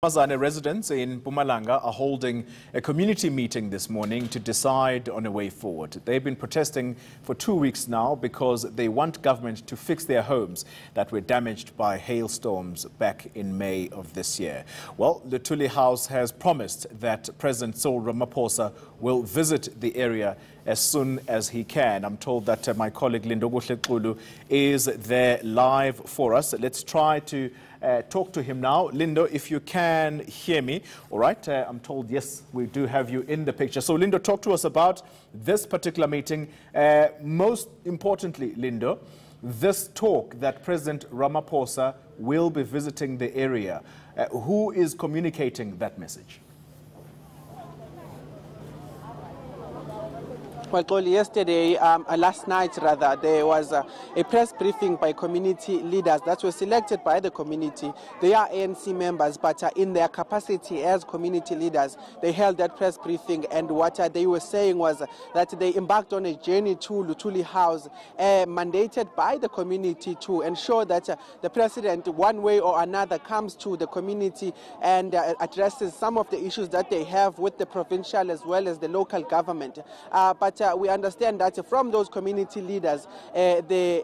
Kanyamazane residents in Mpumalanga are holding a community meeting this morning to decide on a way forward. They've been protesting for 2 weeks now because they want government to fix their homes that were damaged by hailstorms back in May of this year. Well, the Lindokuhle House has promised that President Cyril Ramaphosa will visit the area as soon as he can. I'm told that my colleague Lindokuhle Xulu is there live for us. Let's try to talk to him now. Lindo, if you can hear me, all right, I'm told, yes, we do have you in the picture. So, Lindo, talk to us about this particular meeting. Most importantly, Lindo, this talk that President Ramaphosa will be visiting the area. Who is communicating that message? Well, yesterday, last night rather, there was a press briefing by community leaders that were selected by the community. They are ANC members, but in their capacity as community leaders, they held that press briefing, and what they were saying was that they embarked on a journey to Lindokuhle House, mandated by the community to ensure that the president, one way or another, comes to the community and addresses some of the issues that they have with the provincial as well as the local government. But we understand that from those community leaders, they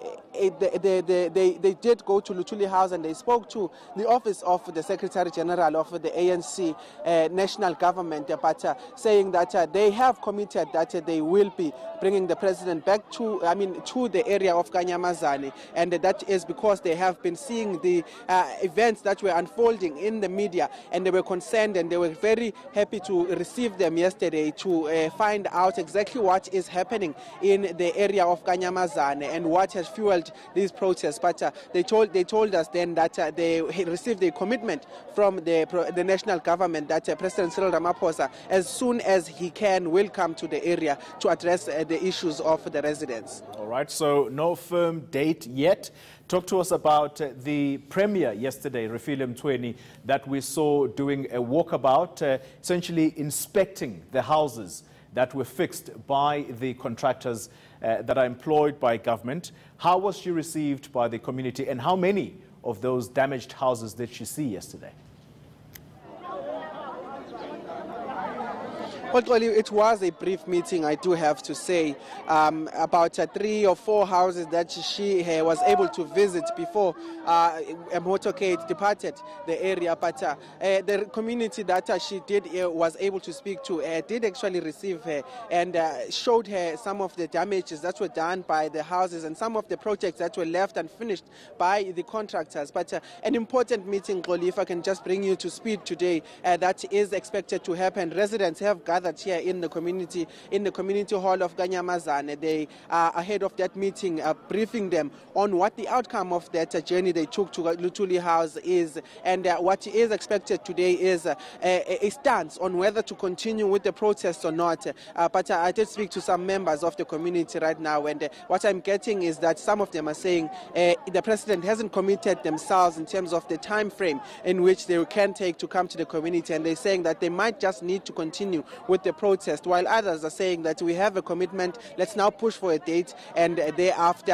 did go to Lindokuhle House and they spoke to the office of the Secretary General of the ANC national government, but saying that they have committed that they will be bringing the president back to the area of Kanyamazane, and that is because they have been seeing the events that were unfolding in the media, and they were concerned and they were very happy to receive them yesterday to find out exactly what is happening in the area of Kanyamazane and what has fueled these protests. But they told us then that they received a commitment from the national government that President Cyril Ramaphosa, as soon as he can, will come to the area to address the issues of the residents. All right, so no firm date yet. Talk to us about the premier yesterday, Refilwe Mtweni, that we saw doing a walkabout, essentially inspecting the houses that were fixed by the contractors that are employed by government. How was she received by the community, and how many of those damaged houses did she see yesterday? Well, it was a brief meeting, I do have to say, about 3 or 4 houses that she was able to visit before a motorcade departed the area. But the community that she was able to speak to did actually receive her and showed her some of the damages that were done by the houses and some of the projects that were left unfinished by the contractors. But an important meeting, Xoli, if I can just bring you to speed today, that is expected to happen. Residents have gathered here in the community hall of Kanyamazane. They are ahead of that meeting, briefing them on what the outcome of that journey they took to Lindokuhle House is, and what is expected today is a stance on whether to continue with the protest or not. But I did speak to some members of the community right now, and what I'm getting is that some of them are saying the president hasn't committed themselves in terms of the time frame in which they can take to come to the community, and they're saying that they might just need to continue with the protest, while others are saying that we have a commitment, let's now push for a date and thereafter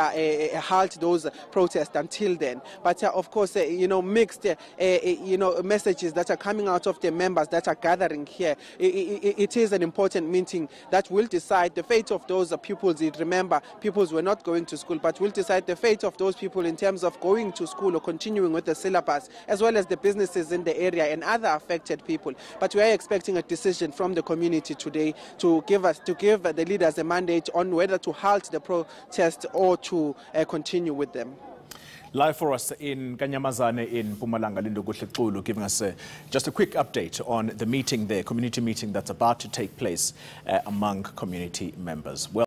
halt those protests until then. But of course, mixed messages that are coming out of the members that are gathering here. It is an important meeting that will decide the fate of those pupils. Remember, pupils were not going to school, but will decide the fate of those people in terms of going to school or continuing with the syllabus, as well as the businesses in the area and other affected people. But we are expecting a decision from the community today to give the leaders a mandate on whether to halt the protest or to continue with them. Live for us in Kanyamazane in Mpumalanga, Lindokuhle Xulu, giving us just a quick update on the meeting there, community meeting that's about to take place among community members. Well,